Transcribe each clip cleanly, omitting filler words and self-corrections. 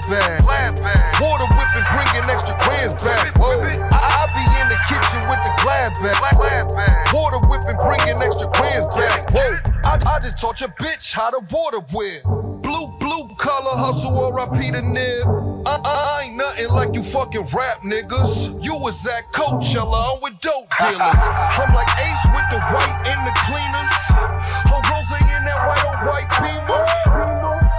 glad bag. Water whipping, bringing extra grands back. Whoa. I be in the kitchen with the glad bag. Water whipping, bringing extra grands back. Whoa. I just taught your bitch how to water whip. Blue collar hustle, R.I.P. the nib. I ain't nothing like you fucking rap niggas. You was at Coachella, I'm with dope dealers. I'm like Ace with the white and the cleaners. Oh, Rose in that white on white Beamer.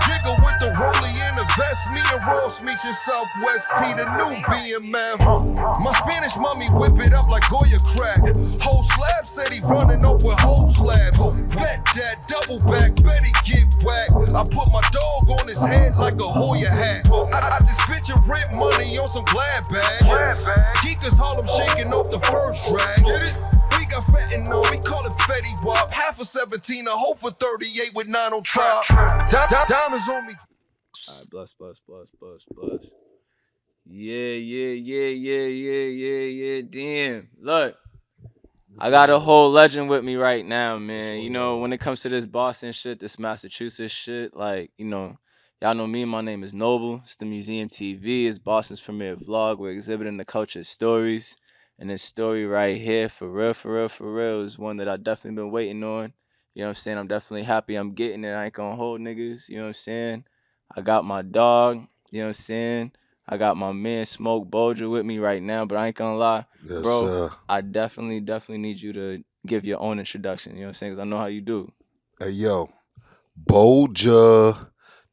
Jigger with the rollie in the vest. Me and Ross meet in Southwest T, the new BMF. My Spanish mommy whip it up like Goya crack. Whole slab said he running off with whole slabs. Bet that double back, bet he get whacked. I put my dog on his head like a Hoya hat. I just bitch and rent money on some glad bag. Geekers Harlem shaking off the first drag. We got fentanyl, we call it Fetty Wap. Half of 17, a hoe for 38 with 9 on top. Diamonds on me. Alright, bless. Yeah. Damn. Look, I got a whole legend with me right now, man. You know, when it comes to this Boston shit, this Massachusetts shit, like, you know, y'all know me, my name is Noble. It's the Museum TV. It's Boston's premiere vlog. We're exhibiting the culture stories. And this story right here, for real, is one that I definitely been waiting on. You know what I'm saying? I'm definitely happy I'm getting it. I ain't gonna hold niggas. You know what I'm saying? I got my dog. You know what I'm saying? I got my man Smoke Bulga with me right now, but I ain't gonna lie. Yes, bro, sir. I definitely need you to give your own introduction. You know what I'm saying? Because I know how you do. Hey, yo. Bulga,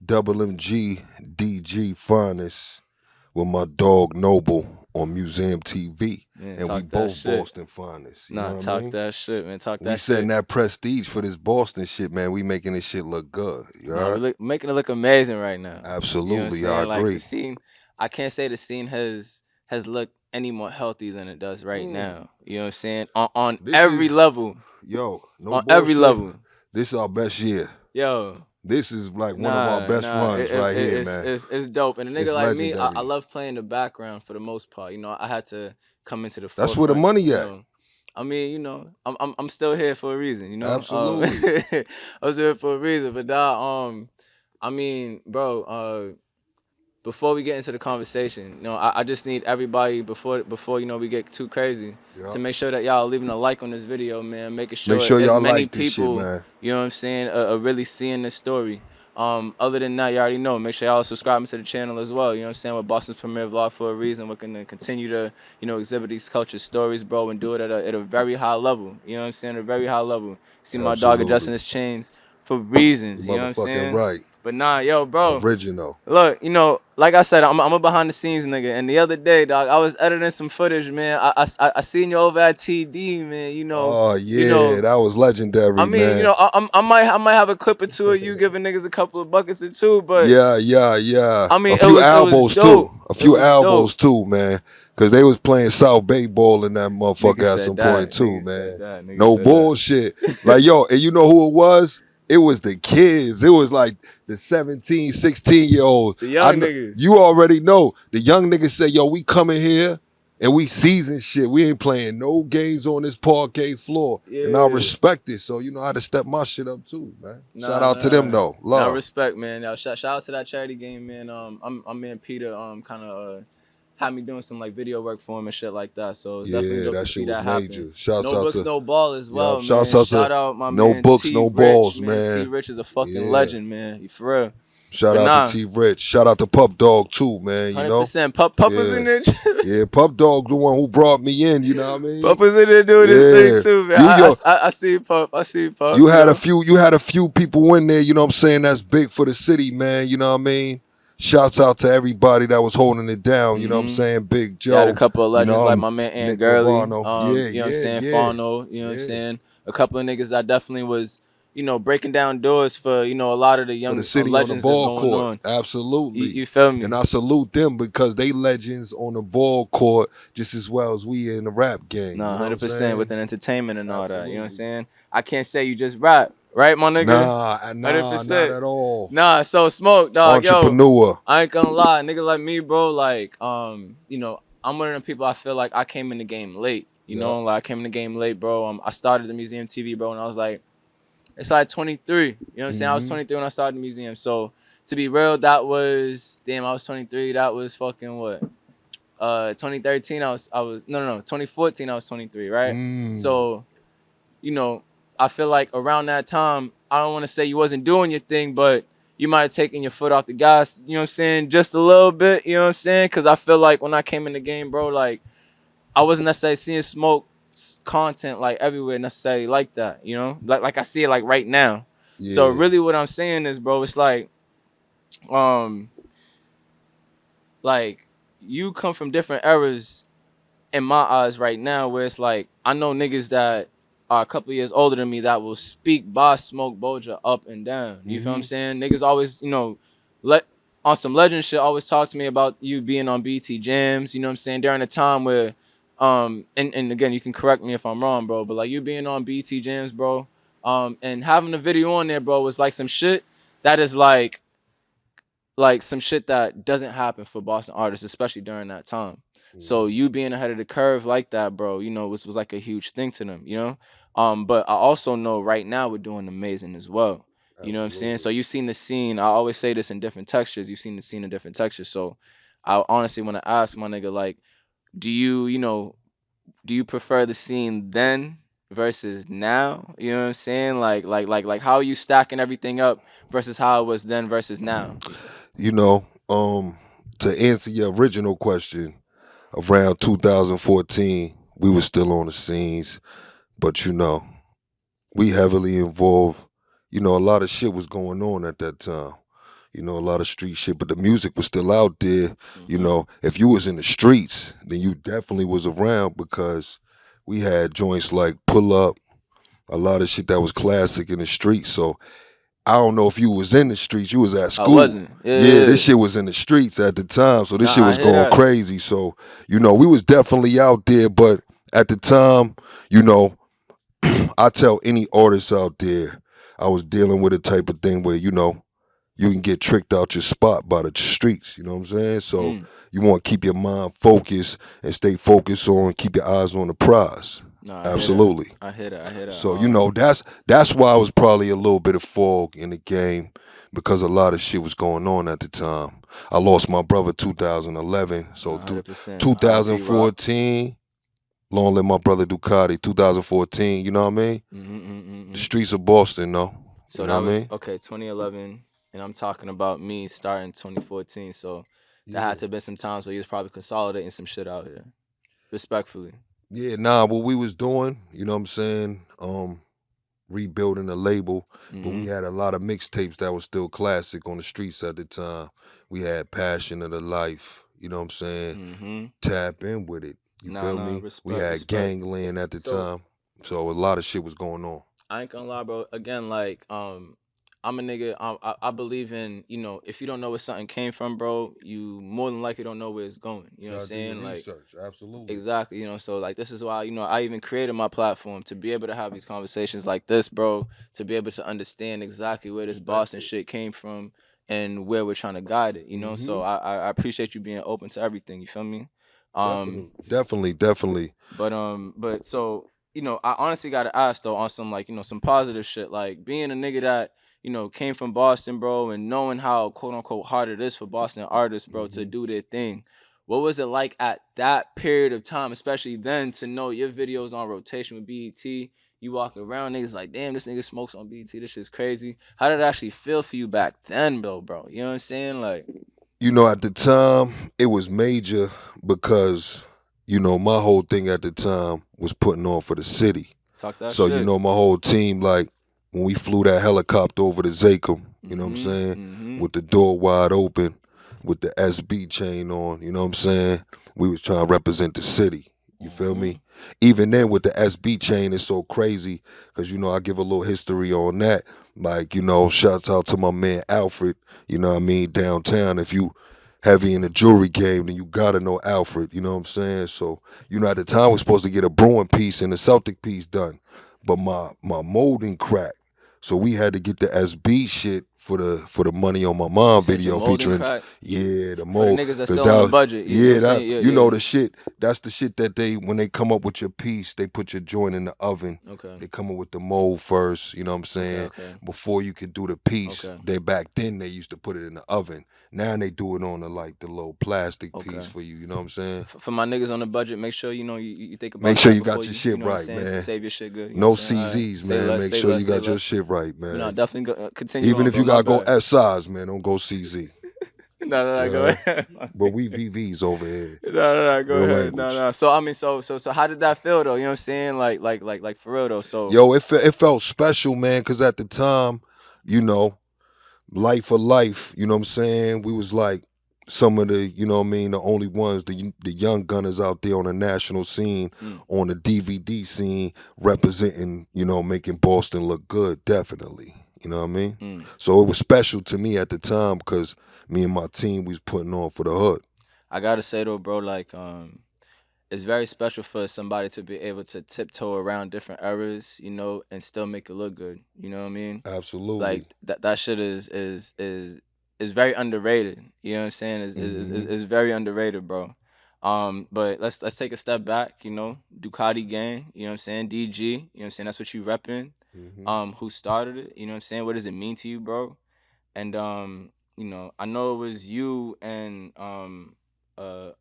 MMG, DG Finest with my dog Noble on Museum TV. Man, and we both shit. Boston Finest. You nah, know what talk I mean? that shit, man. Talk that We shit. setting that prestige for this Boston shit, man. We making this shit look good. You heard? We're making it look amazing right now. Absolutely, You know what I'm saying? I agree. Like the scene, I can't say the scene has looked any more healthy than it does right now. You know what I'm saying? On every level. Yo, no on bullshit. every level. This is our best year. Yo. This is like one of our best runs right here, man. It's dope. And a nigga It's like me, legendary. I love playing the background for the most part. You know, I had to come into the That's where the forefront, money at. so, I mean, you know, I'm still here for a reason, you know? Absolutely. I was here for a reason. But I mean, bro, before we get into the conversation, you know, I just need everybody before you know we get too crazy to make sure that y'all leaving a like on this video, man. Making sure, y'all as many like this people, shit, man. You know what I'm saying, are really seeing this story. Other than that, you already know. Make sure y'all subscribing to the channel as well. You know what I'm saying? We're Boston's premiere vlog for a reason. We're gonna continue to, you know, exhibit these culture stories, bro, and do it at a very high level. You know what I'm saying? At a very high level. See my dog adjusting his chains for reasons. You know what I'm saying? Right. But nah, yo, bro. Original. Look, you know, like I said, I'm a behind the scenes nigga. And the other day, dog, I was editing some footage, man. I seen you over at TD, man. You know. Oh yeah, you know, that was legendary. I mean, man. you know, I might have a clip or two of you giving niggas a couple of buckets or two, but yeah. I mean, a few elbows too. A few elbows dope. too, man. Cause they was playing South Bay ball in that motherfucker at some point too, man. No bullshit. Like yo, and you know who it was? It was the kids. It was like the 17, 16-year-olds. The young niggas. You already know. The young niggas say, yo, we coming here and we season shit. We ain't playing no games on this parquet floor. Yeah. And I respect it. So you know how to step my shit up too, man. Shout out to them though. Love. Nah, respect, man. Yo, shout out to that charity game, man. I'm me and Peter kind of had me doing some like video work for him and shit like that. So it's definitely dope to see that happen. Shouts no out books, to no ball as well, man. Shout out my No man books, no balls, man. T Rich is a fucking legend, man. You for real. Shout out to T Rich. Shout out to Pup Dog too, man. You 100%. know, Pup was in there. Yeah, Pup Dog, the one who brought me in. You know what I mean? Pup was in there doing this thing too, man. I see Pup. I see Pup. You had a few people in there. You know what I'm saying? That's big for the city, man. You know what I mean? Shouts out to everybody that was holding it down. You know what I'm saying? Big Joe. Had a couple of legends like my man Ant Gurley. You know what I'm saying? Fano. You know what I'm saying? A couple of niggas that definitely was, you know, breaking down doors for, you know, a lot of the young legends on the ball that's going court. on. Absolutely. You feel me? And I salute them because they legends on the ball court just as well as we in the rap game. No, 100% with an entertainment and all that. You know what I'm saying? I can't say you just rap. Right, my nigga? Nah, 100%. Not at all. Nah, so Smoke, dog, Entrepreneur. Yo, I ain't gonna lie, nigga like me, bro, like, you know, I'm one of them people I feel like I came in the game late. You know, like I came in the game late, bro. I started the Museum TV, bro, and I was like, it's like 23. You know what I'm saying? I was 23 when I started the museum. So, to be real, that was damn. I was 23. That was fucking what? 2013. I was no. 2014. I was 23. Right. So, you know, I feel like around that time, I don't want to say you wasn't doing your thing, but you might have taken your foot off the gas. You know what I'm saying? Just a little bit. You know what I'm saying? Because I feel like when I came in the game, bro, like I wasn't necessarily seeing Smoke content like everywhere necessarily like that. You know, like I see it like right now. So Yeah. really, what I'm saying is, bro, it's um like you come from different eras in my eyes right now, where it's like I know niggas that are a couple years older than me that will speak Boss Smoke Bulga up and down. You feel what I'm saying? Niggas always, let on some legend shit always talk to me about you being on BT Jams, you know what I'm saying, during a time where and again you can correct me if I'm wrong, bro, but like you being on BT Jams, bro, and having a video on there, bro, was like some shit that is like some shit that doesn't happen for Boston artists, especially during that time. So you being ahead of the curve like that, bro, was like a huge thing to them, you know? But I also know right now we're doing amazing as well. You know what I'm saying? So Absolutely. you've seen the scene. I always say this in different textures. You've seen the scene in different textures. So I honestly want to ask my nigga, like, do do you prefer the scene then versus now? You know what I'm saying? Like how are you stacking everything up versus how it was then versus now? You know, to answer your original question, around 2014, we were still on the scenes, but we heavily involved. A lot of shit was going on at that time. A lot of street shit, but the music was still out there. Mm-hmm. If you was in the streets, then you definitely was around because we had joints like Pull Up, a lot of shit that was classic in the streets. So I don't know if you was in the streets, you was at I school. wasn't. Yeah, Yeah. this shit was in the streets at the time, so this shit Nah, I was hear going that. crazy. So, we was definitely out there, but at the time, you know, I tell any artist out there, I was dealing with a type of thing where, you can get tricked out your spot by the streets, you know what I'm saying? So Mm. you want to keep your mind focused and stay focused on, keep your eyes on the prize. No, I hear that. Absolutely. I hear that. I hear that. So that's why I was probably a little bit of fog in the game because a lot of shit was going on at the time. I lost my brother 2011, so 100%. R.I.P. Rock. 2014, long live my brother Ducati. 2014, you know what I mean? The Mm-hmm. streets of Boston, though. You So know that what I was mean? okay, 2011, and I'm talking about me starting 2014. So that Yeah. had to have been some time. So he was probably consolidating some shit out here, respectfully. Yeah, nah, what we was doing, you know what I'm saying? Rebuilding the label, but we Mm-hmm. had a lot of mixtapes that was still classic on the streets at the time. We had Passion of the Life, you know what I'm saying? Mm-hmm. Tap in with it. You Nah, feel nah. me? We Respect. had Respect. Gangland at the So time. So a lot of shit was going on. I ain't gonna lie, bro. Again, like, I'm a nigga. I believe in, if you don't know where something came from, bro, you more than likely don't know where it's going. You know what I'm Gotta do your saying? Like, research. Absolutely. exactly. So like, this is why, I even created my platform to be able to have these conversations like this, bro. To be able to understand exactly where this Respect Boston it. shit came from and where we're trying to guide it. Mm-hmm. So I appreciate you being open to everything. You feel me? Um, Definitely. Definitely. Definitely. but so I honestly gotta ask though on some like some positive shit, like being a nigga that came from Boston, bro, and knowing how quote unquote hard it is for Boston artists, bro, to Mm-hmm. do their thing. What was it like at that period of time, especially then, to know your videos on rotation with BET? You walking around, niggas like, damn, this nigga smokes on BET. This shit's crazy. How did it actually feel for you back then, bro? You know what I'm saying? Like, At the time, it was major because, my whole thing at the time was putting on for the city. talk that So, shit. my whole team, like, when we flew that helicopter over to Zakem, you know what I'm Mm-hmm. saying? Mm-hmm. With the door wide open, with the SB chain on, you know what I'm saying? We was trying to represent the city. You feel Mm-hmm. me? Even then with the SB chain, it's so crazy because, I give a little history on that. Like, shouts out to my man Alfred, you know what I mean, downtown. If you heavy in the jewelry game, then you gotta know Alfred, you know what I'm saying? So, at the time we're supposed to get a Bruin piece and a Celtic piece done. But my molding cracked. So we had to get the SB shit for the money on my mom said the video molding featuring crack? the For the mold. niggas that's Cause still on the that budget, you know what I'm saying? you know Yeah. the shit. That's the shit that they when they come up with your piece, they put your joint in the oven. Okay. They come up with the mold first. You know what I'm saying? Okay. Before you could do the piece, Okay. they back then they used to put it in the oven. Now they do it on the the little plastic piece Okay. for you. You know what I'm saying? For my niggas on the budget, make sure you know you think about Make sure that you before got your you shit know what I'm right, saying. man. Save your shit good. You know No what I'm saying? All right. CZs, Say man. less. Make Say sure less. you Say got your less. shit right, man. No, definitely continue. Even on, if bro. you My gotta go bad. SIs, man, don't go CZ. No, go Uh, ahead. but we VVs over here. No, go Real ahead. language. No. So I mean, so how did that feel though? You know what I'm saying? Like for real though. So Yo, it felt special, man, because at the time, you know, life for life, you know what I'm saying? We was like some of the, you know what I mean, the only ones, the young gunners out there on the national scene, on the DVD scene, representing, you know, making Boston look good, definitely. You know what I mean? So it was special to me at the time because me and my team was putting on for the hood. I gotta say though, bro, like it's very special for somebody to be able to tiptoe around different eras, you know, and still make it look good. You know what I mean? Absolutely. Like that shit is very underrated. You know what I'm saying? Is very underrated, bro. But let's take a step back. You know, Ducati Gang. You know what I'm saying? DG. You know what I'm saying? That's what you repping. Who started it? You know what I'm saying? What does it mean to you, bro? And you know, I know it was you and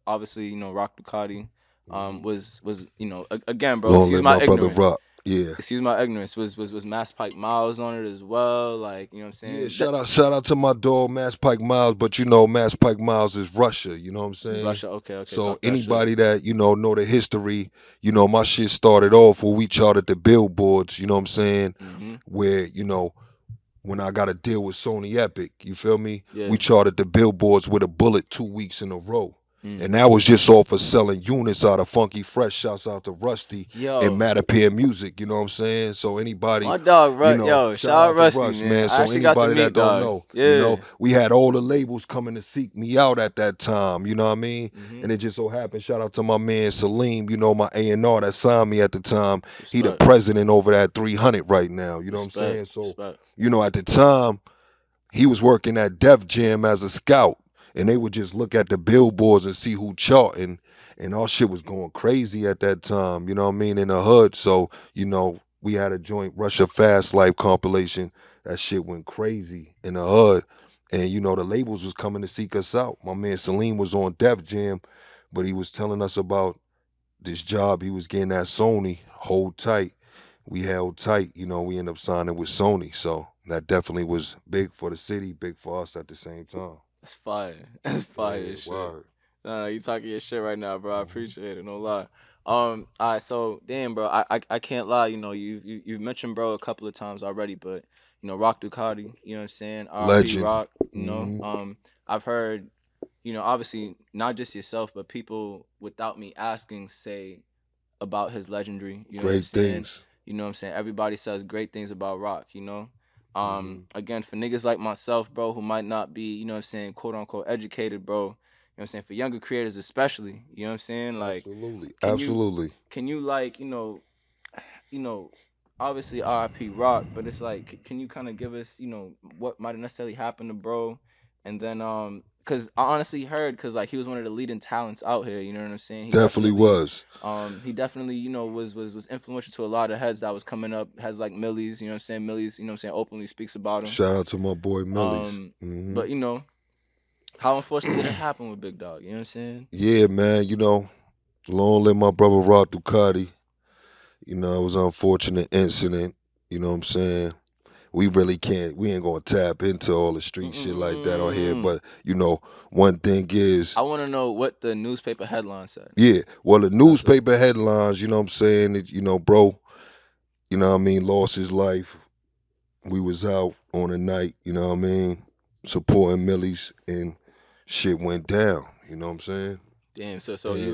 obviously you know Rock Ducati. Was you know again, bro? Long Excuse live my my brother ignorance. Rock. Yeah. Excuse my ignorance. Was Mass Pike Miles on it as well? Like you know what I'm saying? Yeah, shout out to my dog Mass Pike Miles, but you know Mass Pike Miles is Russia, you know what I'm It's saying? Russia. Okay. So Talk that shit. anybody that, you know the history, you know, my shit started off where we charted the billboards, you know what I'm saying? Where, you know, when I got a deal with Sony Epic, you feel me? Yeah. We charted the billboards with a bullet 2 weeks in a row. And that was just off of selling units out of Funky Fresh. Shouts out to Rusty and Mattapier Music, you know what I'm saying? So anybody, My dog, you know, yo, shout out to Rusty, Russ, man. man. I So actually got to anybody that meet don't dog. know, Yeah. you know, we had all the labels coming to seek me out at that time, you know what I mean? And it just so happened, shout out to my man Salim, you know, my A&R that signed me at the time. He the president over that 300 right now, you know what I'm saying? So, you know, at the time, he was working at Def Jam as a scout, and they would just look at the billboards and see who charting, and our shit was going crazy at that time, you know what I mean, in the hood. So, you know, we had a joint Russia Fast Life compilation. That shit went crazy in the hood. And, you know, the labels was coming to seek us out. My man Salim was on Def Jam, but he was telling us about this job he was getting at Sony. Hold tight. We held tight, you know, we ended up signing with Sony. So that definitely was big for the city, big for us at the same time. That's fire. That's fire Yeah, shit. word. Nah, you talking your shit right now, bro. I appreciate it. No lie. All right. So, damn, bro. I can't lie. You know, you've mentioned bro a couple of times already, but you know, Rock Ducati. You know what I'm saying? R.P. Legend. Rock. You know, I've heard, you know, obviously not just yourself, but people without me asking say about his legendary. You know what I'm Great saying? things. You know what I'm saying? Everybody says great things about Rock. You know. Again, for niggas like myself, bro, who might not be, you know what I'm saying, quote unquote educated, bro. You know what I'm saying? For younger creators especially, you know what I'm saying? Like Absolutely. can you like, you know, obviously RIP Rock, but it's like can you kind of give us, you know, what might have necessarily happened to bro? And then cuz I honestly heard cuz like he was one of the leading talents out here, you know what I'm saying? He Definitely was. He definitely, you know, was influential to a lot of heads that was coming up, heads like Millie's, you know what I'm saying? Millie's, you know what I'm saying, openly speaks about him. Shout out to my boy Millies. But you know, how unfortunately did it happen with Big Dog? You know what I'm saying? Yeah, man, you know, long live my brother Rock Ducati. You know, it was an unfortunate incident, you know what I'm saying? We ain't gonna tap into all the street shit like that on here. But, you know, one thing is I want to know what the newspaper headline said. Yeah, well, the newspaper headlines, you know what I'm saying, you know, bro, you know what I mean, lost his life. We was out on a night, you know what I mean, supporting Millie's, and shit went down, you know what I'm saying? Damn, so you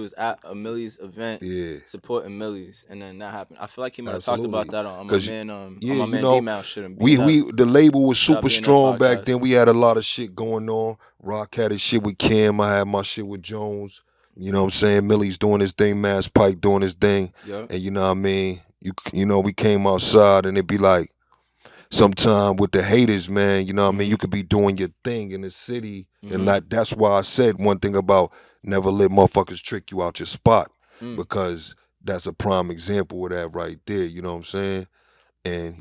was at a Millie's event, supporting Millie's, and then that happened. I feel like he might have talked about that on my man D-Mouse shouldn't be. The label was super strong back then. We had a lot of shit going on. Rock had his shit with Cam. I had my shit with Jones. You know what I'm saying? Millie's doing his thing, Mass Pike doing his thing. Yeah. And you know what I mean? You know, we came outside and it'd be like sometime with the haters, man, you know what I mean? Mm-hmm. You could be doing your thing in the city, and Mm-hmm. that's why I said one thing about never let motherfuckers trick you out your spot, Mm. because that's a prime example of that right there, you know what I'm saying? And,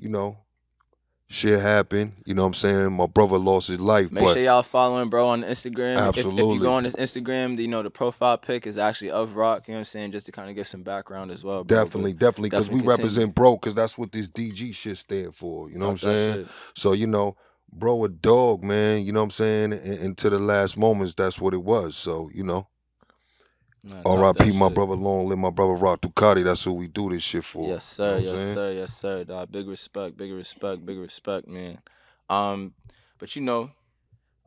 shit happened, you know what I'm saying? My brother lost his life, Make but sure y'all following bro on Instagram. If you go absolutely, on his Instagram, the profile pic is actually of Rock. You know what I'm saying? Just to kind of give some background as well, bro. But definitely, because definitely we continue. represent bro, because that's what this DG shit stand for, you know what I'm Talk that saying? shit. So, bro, a dog, man, you know what I'm saying? And to the last moments, that's what it was. So, Nah, talk that R.I.P. my shit. brother, long live my brother Rock Ducati. That's who we do this shit for. Yes, You know sir. what I'm Yes, saying? sir. Yes, sir. Dog. Big respect. Big respect. Big respect, man. But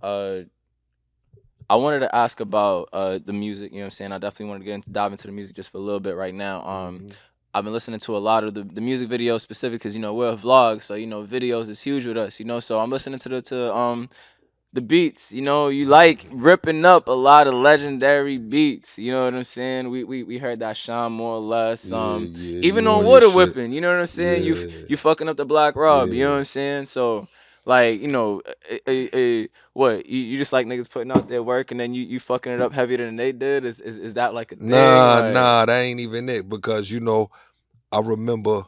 uh, I wanted to ask about the music. You know what I'm saying? I definitely wanted to dive into the music just for a little bit right now. Hmm. I've been listening to a lot of the music videos specific because we're a vlog, so videos is huge with us. So I'm listening to the beats. You like ripping up a lot of legendary beats. You know what I'm saying? We heard that Sean more or less. Yeah, yeah, Even you on on your Water shit. Whipping. You know what I'm saying? Yeah, You fucking up the Black Rob. You know what yeah. I'm saying? So like what you just like niggas putting out their work and then you fucking it up heavier than they did? Is that like a thing? Nah, Like nah, that ain't even it, because I remember,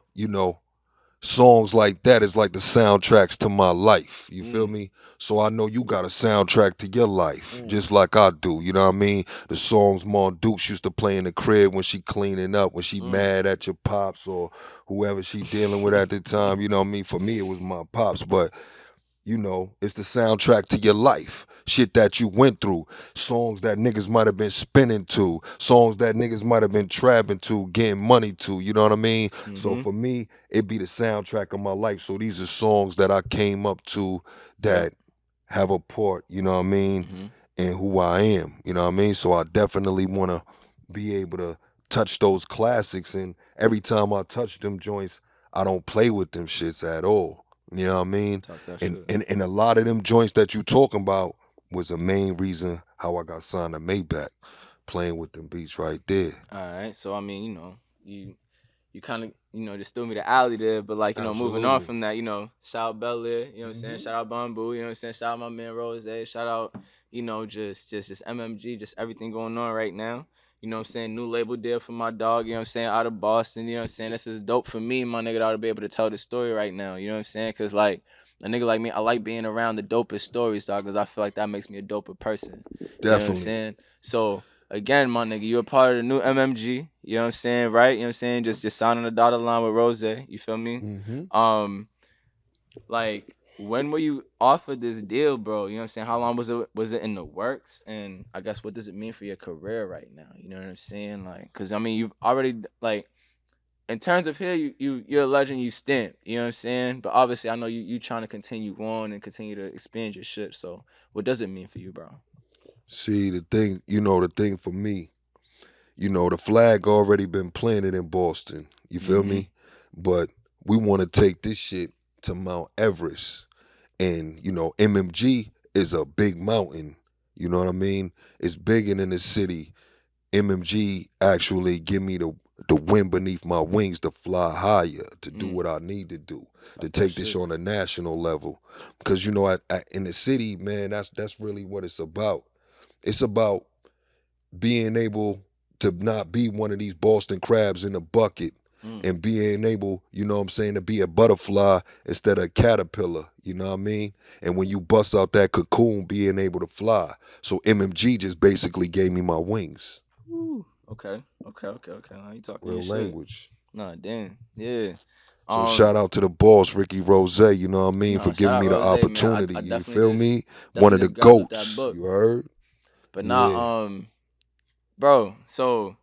songs like that is like the soundtracks to my life. You feel mm, me? So I know you got a soundtrack to your life, mm, just like I do. You know what I mean? The songs Mon Dukes used to play in the crib when she cleaning up, when she mm. mad at your pops or whoever she dealing with at the time. You know what I mean? For me, it was my pops, but it's the soundtrack to your life. Shit that you went through. Songs that niggas might have been spinning to. Songs that niggas might have been trapping to, getting money to. You know what I mean? So Mm-hmm. for me, it be the soundtrack of my life. So these are songs that I came up to Yep. that have a part, you know what I mean, Mm-hmm. in who I am. You know what I mean? So I definitely want to be able to touch those classics. And every time I touch them joints, I don't play with them shits at all. You know what I mean? Talk that And shit. and and a lot of them joints that you talking about was a main reason how I got signed to Maybach, playing with them beats right there. All right. So I mean, you kind of just threw me the alley there, but like moving on Absolutely. from that, shout out Bel Air, you know what I'm saying, Hmm. shout out Bamboo, you know what I'm saying, shout out my man Rose, shout out just MMG, just everything going on right now. You know what I'm saying? New label deal for my dog, you know what I'm saying, out of Boston, you know what I'm saying? This is dope for me, my nigga, to be able to tell the story right now, you know what I'm saying? Cause like a nigga like me, I like being around the dopest stories, dog, cause I feel like that makes me a doper person. You know what I'm Definitely. saying? So again, my nigga, you're a part of the new MMG. You know what I'm saying, right? You know what I'm saying? Just signing the dotted line with Rose. You feel me? Hmm. Um, like when were you offered this deal, bro? You know what I'm saying? How long was it in the works? And I guess what does it mean for your career right now? You know what I'm saying? Like, cause I mean, you've already like in terms of here, you're a legend. You stamp. You know what I'm saying? But obviously, I know you trying to continue on and continue to expand your shit. So, what does it mean for you, bro? See, the thing for me, the flag already been planted in Boston. You feel Mm-hmm. me? But we want to take this shit to Mount Everest. And, MMG is a big mountain. You know what I mean? It's bigger than the city. MMG actually give me the wind beneath my wings to fly higher, to do Mm, what I need to do, to talk that take this shit. on a national level. Because in the city, man, that's really what it's about. It's about being able to not be one of these Boston crabs in a bucket, Mm. and being able, what I'm saying, to be a butterfly instead of a caterpillar, you know what I mean? And when you bust out that cocoon, being able to fly. So MMG just basically gave me my wings. Woo. Okay. Okay. Okay. Okay. Now you talking your Real shit. language. Nah, damn. Yeah. So shout out to the boss, Ricky Rose, you know what I mean, for Nah. Shout giving out me the Rose, man. opportunity. I You definitely feel just me? One of the grabbed up that goats. book. You heard? But Yeah. nah. Bro. So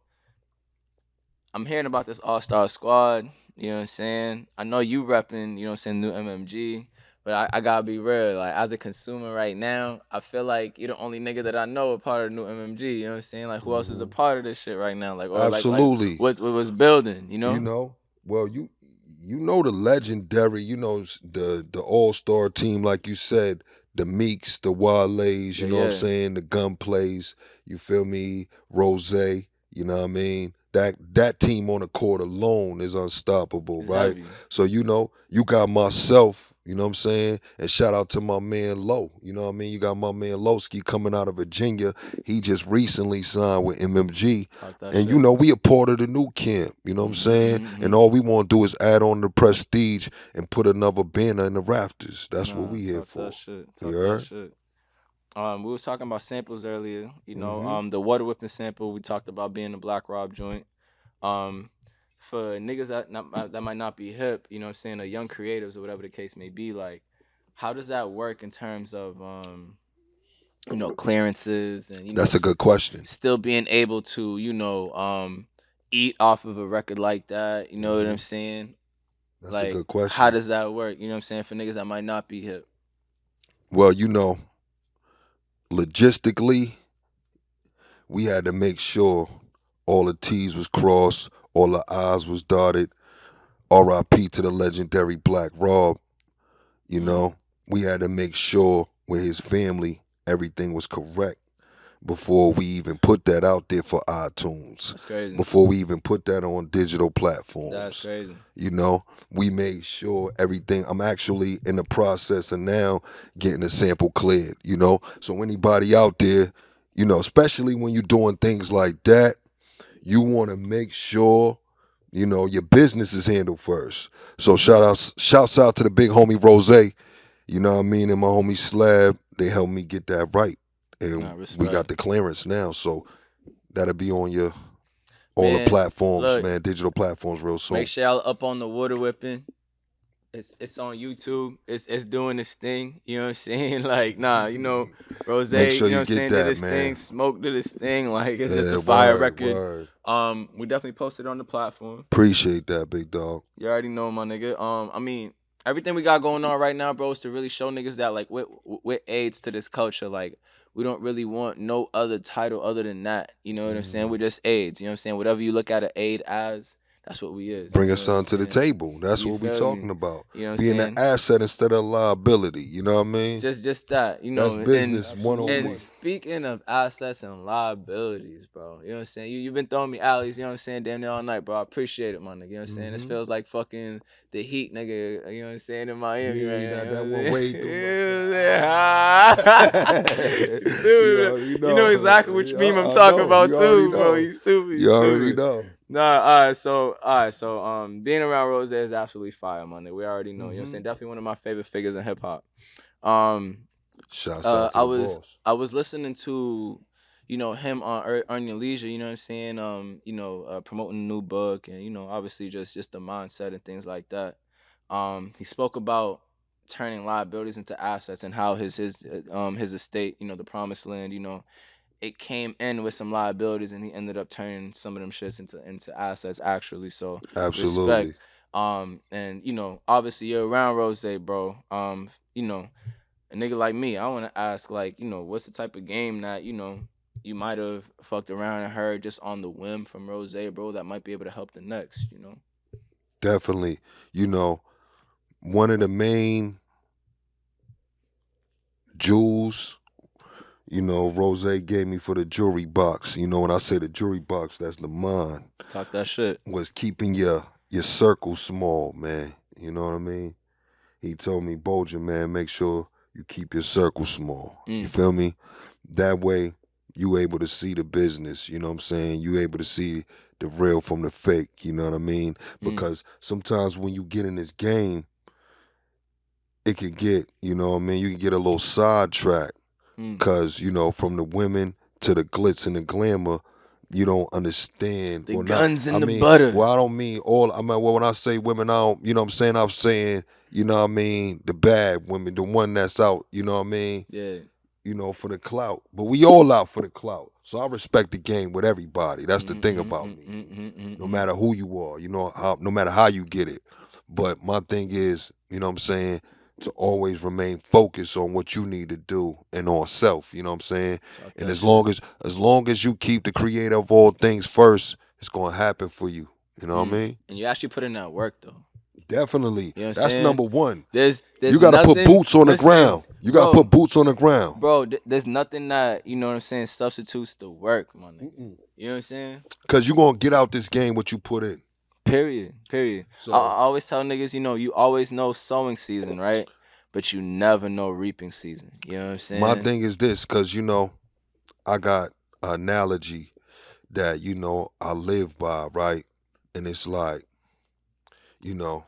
I'm hearing about this All Star squad. You know what I'm saying? I know you repping. You know what I'm saying? New MMG. But I gotta be real. Like as a consumer right now, I feel like you're the only nigga that I know a part of the new MMG. You know what I'm saying? Like who else is a Hmm. part of this shit right now? Like or like Absolutely. what was building? You You know? know, well, you know the legendary, the all-star team, like you said, the Meeks, the Wale's, Yeah. you know what I'm Yeah. saying, the Gunplays, you feel me, Rose, you know what I mean? That team on the court alone is unstoppable, It's right? heavy. So you got myself You know what I'm saying? And shout out to my man Low. You know what I mean? You got my man Lowski coming out of Virginia. He just recently signed with MMG. Talk that And shit. you know, we a part of the new camp. You know what I'm saying? And all we want to do is add on the prestige and put another banner in the rafters. That's what we here Talk for. that shit. You Talk that heard? shit. We was talking about samples earlier. You know, Mhm. the water whipping sample we talked about being the Black Rob joint. For niggas that might not be hip, you know what I'm saying, or young creatives or whatever the case may be, like, how does that work in terms of you know, clearances and you know That's a good question. still being able to, you know, eat off of a record like that, you know what I'm Mhm. saying? That's a Like, good how question. does that work? You know what I'm saying? For niggas that might not be hip. Well, you know, logistically, we had to make sure all the T's was crossed, all the I's was dotted. R.I.P. to the legendary Black Rob. You know, we had to make sure with his family everything was correct before we even put that out there for iTunes, That's crazy. before we even put that on digital That's platforms. crazy. You know, we made sure everything. I'm actually in the process of now getting a sample cleared, you know. So anybody out there, you know, especially when you're doing things like that, you want to make sure, you know, your business is handled first. So shouts out to the big homie Rose, you know what I mean, and my homie Slab. They helped me get that right. And Nah, we got respect. the clearance now. So that'll be on your all the Man, platforms, look, man, digital platforms real make soon. sure y'all up on the water whipping. It's on YouTube. It's doing this thing. You know what I'm saying? Like, nah, you know, Rose, Make sure you know what you I'm get saying, did that, this thing, man. Smoke did this thing. Like, it's just a Yeah, fire word, record. word. We definitely posted on the platform. Appreciate that, big dog. You already know, my nigga. I mean, everything we got going on right now, bro, is to really show niggas that, like, with aids to this culture, like, we don't really want no other title other than that. You know what I'm saying? We're just aids. You know what I'm saying? Whatever you look at an aid as, that's what we is. Bring You a know what I'm son to the saying? table. That's You what we feel me? talking about. You know what I'm Being an saying? asset instead of a liability. You know what I mean? Just that, you That's know, business one on and one. speaking of assets and liabilities, bro, you know what I'm saying? You've been throwing me alleys, you know what I'm saying, damn near all night, bro. I appreciate it, my nigga. You know what I'm saying? This feels like fucking the Heat, nigga, you know what I'm saying, in Miami right now. Yeah, You that know one what I'm way saying? through You You stupid. already You know know. exactly which meme I'm I talking know. about You already too, bro. know. You stupid. You You already stupid. know. Nah, all right, so being around Rose is absolutely fire, my nigga. We already know. You know what I'm saying? Definitely one of my favorite figures in hip hop. Shouts out to I the was boss. listening to, you know, him on Earn Your Leisure. You know what I'm saying? You know, promoting a new book, and you know, obviously just the mindset and things like that. He spoke about turning liabilities into assets and how his estate, you know, the promised land, you know, it came in with some liabilities, and he ended up turning some of them shits into assets actually. So respect. Absolutely. And you know, obviously you're around Rose, bro. You know, a nigga like me, I want to ask, like, you know, what's the type of game that, you know, you might have fucked around and heard just on the whim from Rose, bro, that might be able to help the next, you know? Definitely. You know, one of the main jewels, you know, Rose gave me for the jewelry box. You know, when I say the jewelry box, that's the mind. Talk that shit. Was keeping your circle small, man. You know what I mean? He told me, Bolger, man, make sure you keep your circle small. You feel me? That way you able to see the business, you know what I'm saying? You able to see the real from the fake, you know what I mean? Because sometimes when you get in this game, it could get, you know what I mean, you can get a little sidetracked. Cause, you know, from the women to the glitz and the glamour, you don't understand. The Well, not. guns I and the mean, butter. well, I don't mean all. I mean, well, when I say women, I don't. You know what I'm saying? I'm saying, you know what I mean, the bad women, the one that's out. You know what I mean? Yeah. You know, for the clout. But we all out for the clout. So I respect the game with everybody. That's the thing about me. No matter who you are, you know, no matter how you get it. But my thing is, you know what I'm saying, to always remain focused on what you need to do and on self, you know what I'm saying? Talk And that shit. as long as you keep the creator of all things first, it's gonna happen for you. You know what I mean? And you actually put in that work, though. Definitely. You know what I'm That's saying? number one. There's You gotta put nothing. boots on the Listen, ground. You gotta put boots on the ground. bro. There's nothing that, you know what I'm saying, substitutes the work, my nigga. You know what I'm saying? Cause you're gonna get out this game what you put in. Period. I So always tell niggas, you always know sowing season, right? But you never know reaping season. You know what I'm my saying? thing is this, because I got an analogy that I live by, right? And it's like, you know,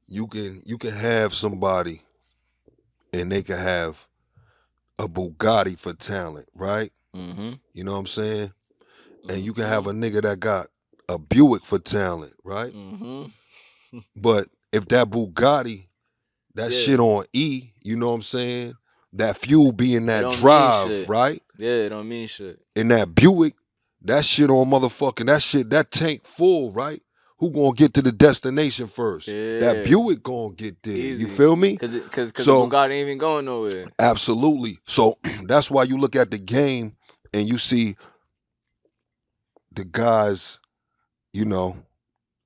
you can have somebody and they can have a Bugatti for talent, right? Mm-hmm. You know what I'm saying? And you can have Mm-hmm. a nigga that got a Buick for talent, right? Mm-hmm. But if that Bugatti, that Yeah. shit on E, you know what I'm saying? That fuel being It that don't mean drive, shit. right? Yeah, it don't mean shit. In that Buick, that shit on motherfucking, that tank full, right? Who gonna get to the destination first? That Yeah. Buick gonna get there. You Easy. feel me? Cause the So Bugatti ain't even going nowhere. absolutely. So that's why you look at the game and you see the guys, you know,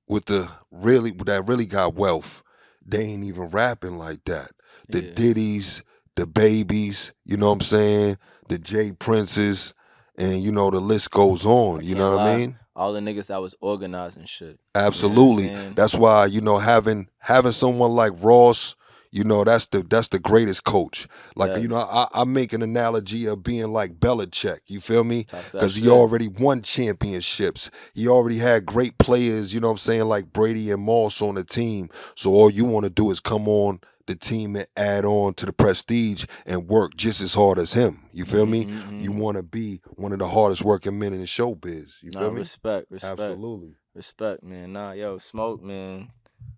that really got wealth. They ain't even rapping like that. The Yeah. Diddies, the Babies, you know what I'm saying? The J Princes, and the list goes I on. You can't know what I lie. mean? All the niggas that was organized and shit. You know what I'm Absolutely. saying? That's why having someone like Ross, that's the greatest coach. Like Yes. I make an analogy of being like Belichick. You feel me? Talk that Because he shit. already won championships. He already had great players. You know what I'm saying? Like Brady and Moss on the team. So all you want to do is come on the team and add on to the prestige and work just as hard as him. You feel me? You Mm-hmm. want to be one of the hardest working men in the showbiz. You Nah, feel me? respect. Absolutely. Respect, man. Nah, yo, Smoke, man.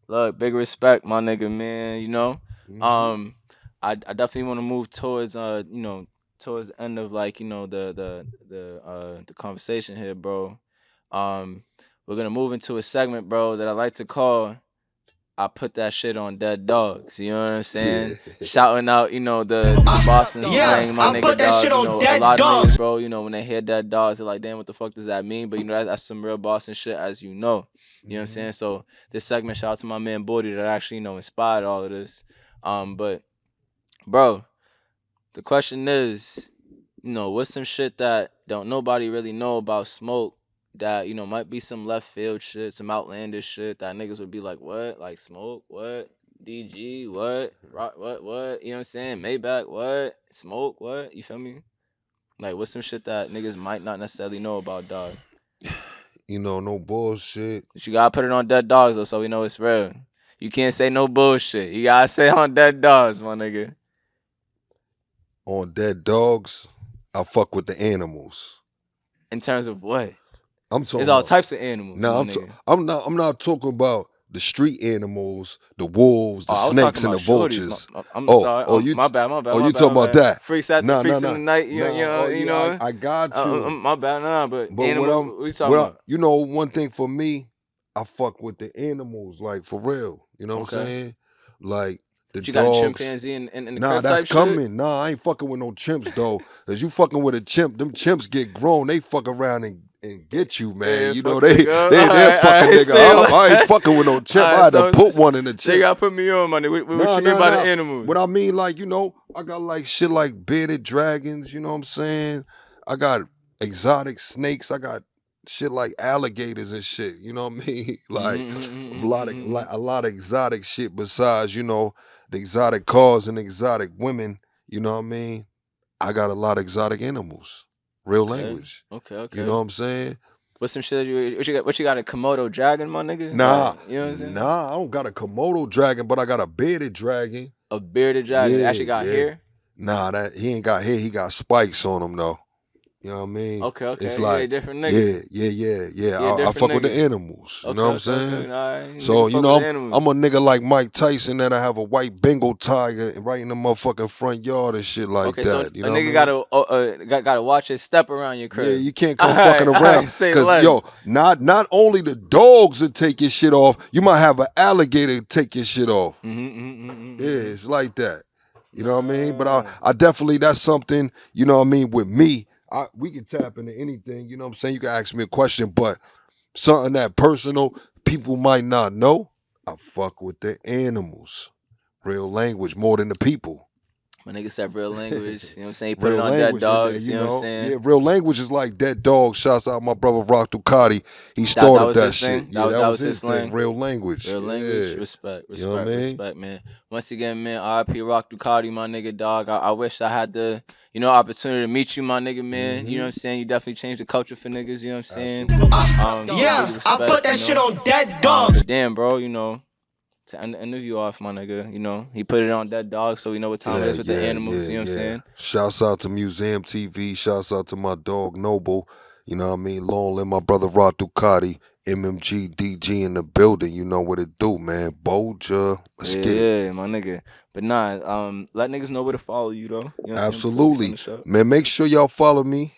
Look, big respect, my nigga, man. Hmm. Um, I definitely want to move towards towards the end of like the conversation here, bro. Um, we're gonna move into a segment, bro, that I like to call I put that shit on dead dogs. You know what I'm Yeah. saying? Shouting out, the Boston slang, my nigga dog. A lot of niggas, bro, when they hear dead dogs, they're like, damn, what the fuck does that mean? But that's some real Boston shit, as you know. You know what I'm Hmm. saying? So this segment, shout out to my man Bordy that actually, inspired all of this. But bro, the question is, what's some shit that don't nobody really know about Smoke that, might be some left field shit, some outlandish shit that niggas would be like, what? Like Smoke, what? DG, what? Rock, what? You know what I'm saying? Maybach, what? Smoke, what? You feel me? Like, what's some shit that niggas might not necessarily know about, dog? No bullshit. But you gotta put it on dead dogs, though, so we know it's real. You can't say no bullshit. You gotta say on dead dogs, my nigga. On dead dogs, I fuck with the animals. In terms of what? I'm There's talking all about. types of animals, Nah, my nigga. I'm not talking about the street animals, the wolves, Oh, the I was talking snakes, and about the shorties. vultures. I'm Oh, sorry. oh, you, My bad. My bad. oh, My you bad. talking My about bad. that? Freaks at the Nah, nah, freaks in nah, the night. nah. Oh yeah, I got you. My bad. Nah, but But animal. What you talking about? one thing for me, I fuck with the animals, like for real. You know what I'm Okay. saying? Like the But you got a dogs. chimpanzee in the Nah, crib that's type shit. coming. Nah, I ain't fucking with no chimps though. Cause you fucking with a chimp, them chimps get grown. They fuck around and get you, man. Yeah, You know fuck nigga up. they'll fuck a All right, nigga say up. I ain't fucking with no chimp. I alright, had to put so one in the they chimp. gotta put me on, money. What Nah, you mean nah, by the nah. What I animals? mean, like, I got like shit like bearded dragons, you know what I'm saying? I got exotic snakes. I got shit like alligators and shit. You know what I mean? Like a lot of exotic shit besides, the exotic cars and exotic women, you know what I mean? I got a lot of exotic animals. Real Okay, language. okay, You know okay. what I'm saying? What's some shit what you got a Komodo dragon, my nigga? Nah, Like, you know what I'm saying? nah, I don't got a Komodo dragon, but I got a bearded dragon. A bearded dragon that Yeah, actually got yeah. hair. Nah, that he ain't got hair. He got spikes on him though. You know what I mean? Okay, It's okay. Yeah, like, different nigga. yeah. Yeah, I different fuck with the nigga. animals. You know Okay, what I'm okay, okay. saying? Nah, So nigga fuck with I'm animals. a nigga like Mike Tyson that I have a white Bengal tiger right in the motherfucking front yard and shit like Okay, so that. You a know what I nigga mean? gotta watch his step around your Yeah, crib. you can't come fucking All around. right, say Cause less. not only the dogs will take your shit off, you might have an alligator take your shit off. Yeah, it's like that. You know what I mean? But Nah. I definitely, that's something, you know what I mean, with me, we can tap into anything, you know what I'm saying? You can ask me a question, but something that personal, people might not know. I fuck with the animals. Real language more than the people. My nigga said real language. You know what I'm saying? He put Real it on language, Dead Dogs. You know what I'm saying? Yeah, real language is like Dead Dog. Shouts out my brother Rock Ducati. He That started was that his shit. thing. Yeah, That that was was his his thing. slang. Real language. Real language, Yeah. respect, You know what I mean? respect, man. Once again, man, RIP Rock Ducati, my nigga, dog. I wish I had the, opportunity to meet you, my nigga, man. You know what I'm saying? You definitely changed the culture for niggas, you know what I'm saying? Big respect, I put that shit on Dead But Dogs. damn, bro, to end the interview off, my nigga, he put it on Dead Dog so we know what time it is with the animals, you know what I'm saying? Shouts out to Museum TV. Shouts out to my dog Noble. You know what I mean? Long live my brother Rock Ducati. MMG DG in the building. You know what it do, man. Bolger. Let's get it. Yeah, my nigga. But nah, let niggas know where to follow you, though. You know what I'm saying? Before we Absolutely. finish up. Man, make sure y'all follow me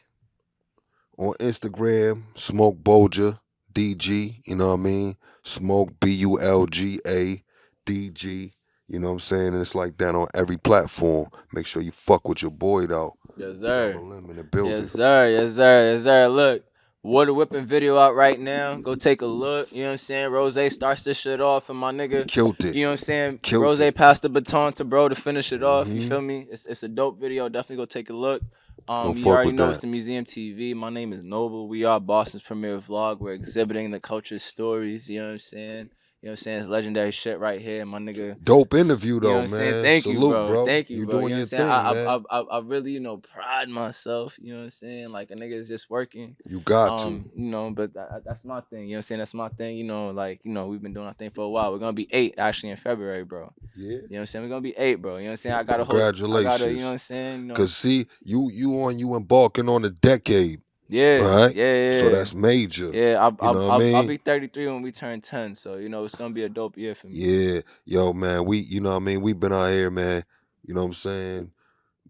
on Instagram, Smoke Bulga DG, you know what I mean? Smoke BULGA DG, you know what I'm saying? And it's like that on every platform. Make sure you fuck with your boy though. Yes, sir. Double M in the building. Yes, sir. Yes, sir. Yes, sir. Look, water whipping video out right now. Go take a look. You know what I'm saying? Rose starts this shit off, and my nigga, Killed it. you know what I'm saying? Killed Rose it. passed the baton to bro to finish it off. You Mhm. feel me? It's a dope video. Definitely go take a look. Go You fuck already with know that. it's the Museum TV. My name is Noble. We are Boston's premier vlog. We're exhibiting the culture stories. You know what I'm saying? You know what I'm saying? It's legendary shit right here, my nigga. Dope interview You know though, what I'm saying? man. Thank you, Salute, bro. Thank you, You bro. doing You know your what I'm saying? thing, man. I really, pride myself. You know what I'm saying? Like a nigga is just working. You got to. But that's my thing. You know what I'm saying? That's my thing. We've been doing our thing for a while. We're gonna be 8 actually in February, bro. Yeah. You know what I'm saying? We're gonna be 8, bro. You know what I'm saying? I got a whole. Congratulations. You know what I'm saying? Cause see, you embarking on a decade. Yeah. Right? Yeah. So that's major. Yeah, what I mean? I'll be 33 when we turn 10, so it's gonna be a dope year for me. Yeah, yo, man, you know what I mean? We've been out here, man, you know what I'm saying?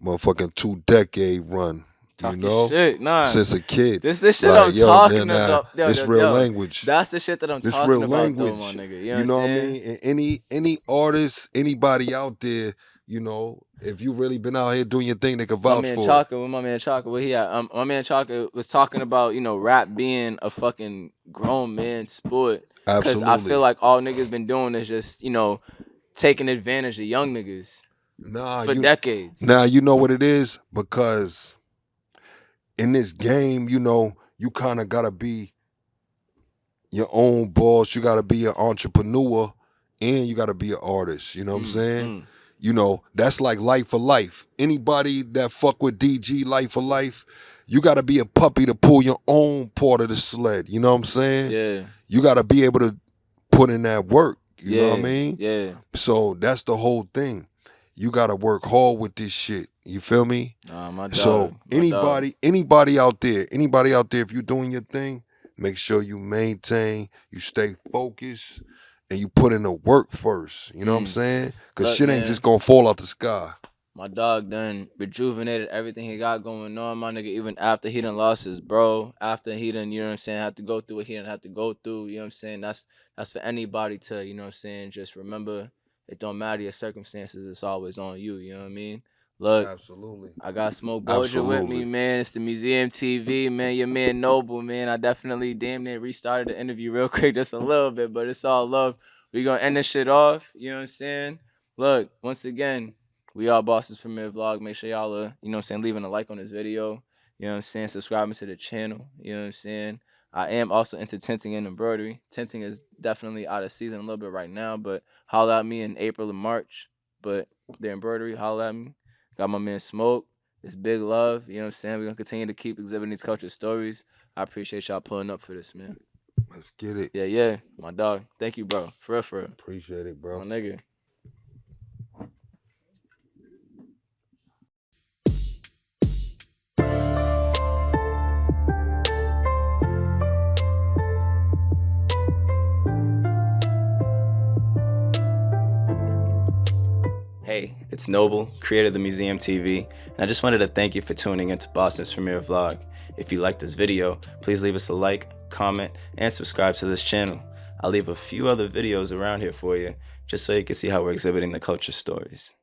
Motherfucking 2-decade run, Talking shit, nah. since a kid. This shit Like, I'm yo, talking now, about. this real language. That's the shit that I'm This talking real about, language. though, my nigga. You know what I mean? And any artist, anybody out there, if you really been out here doing your thing, they can vouch for it. My man Chaka, where he at? My man Chaka was talking about, rap being a fucking grown man sport. Because I feel like all niggas been doing is just, taking advantage of young niggas for decades. Now, you know what it is? Because in this game, you kind of got to be your own boss. You got to be an entrepreneur and you got to be an artist. You know what I'm saying? That's like life for life. Anybody that fuck with DG life for life, you got to be a puppy to pull your own part of the sled. You know what I'm saying? Yeah. You got to be able to put in that work. You know what I mean? Yeah. So that's the whole thing. You got to work hard with this shit. You feel me? My dog. So anybody out there, if you're doing your thing, make sure you maintain, you stay focused, and you put in the work first. You know what I'm saying? Because shit ain't just gonna fall out the sky. My dog done rejuvenated everything he got going on, my nigga, even after he done lost his bro, after he done, you know what I'm saying, had to go through what he done had to go through, you know what I'm saying? That's for anybody to, you know what I'm saying, just remember, it don't matter your circumstances, it's always on you, you know what I mean? Look, absolutely. I got Smoke Bulga with me, man. It's the Museum TV, man. Your man Noble, man. I definitely damn near restarted the interview real quick, just a little bit, but it's all love. We gonna end this shit off, you know what I'm saying? Look, once again, we are Boston's premier vlog. Make sure y'all are, you know what I'm saying, leaving a like on this video. You know what I'm saying? Subscribing to the channel. You know what I'm saying? I am also into tinting and embroidery. Tinting is definitely out of season a little bit right now, but holla at me in April and March. But the embroidery, holla at me. Got my man Smoke. It's big love. You know what I'm saying? We're going to continue to keep exhibiting these culture stories. I appreciate y'all pulling up for this, man. Let's get it. Yeah. My dog. Thank you, bro. For real. Appreciate it, bro. My nigga. Hey, it's Noble, creator of the Museum TV, and I just wanted to thank you for tuning into Boston's premiere vlog. If you liked this video, please leave us a like, comment, and subscribe to this channel. I'll leave a few other videos around here for you, just so you can see how we're exhibiting the culture stories.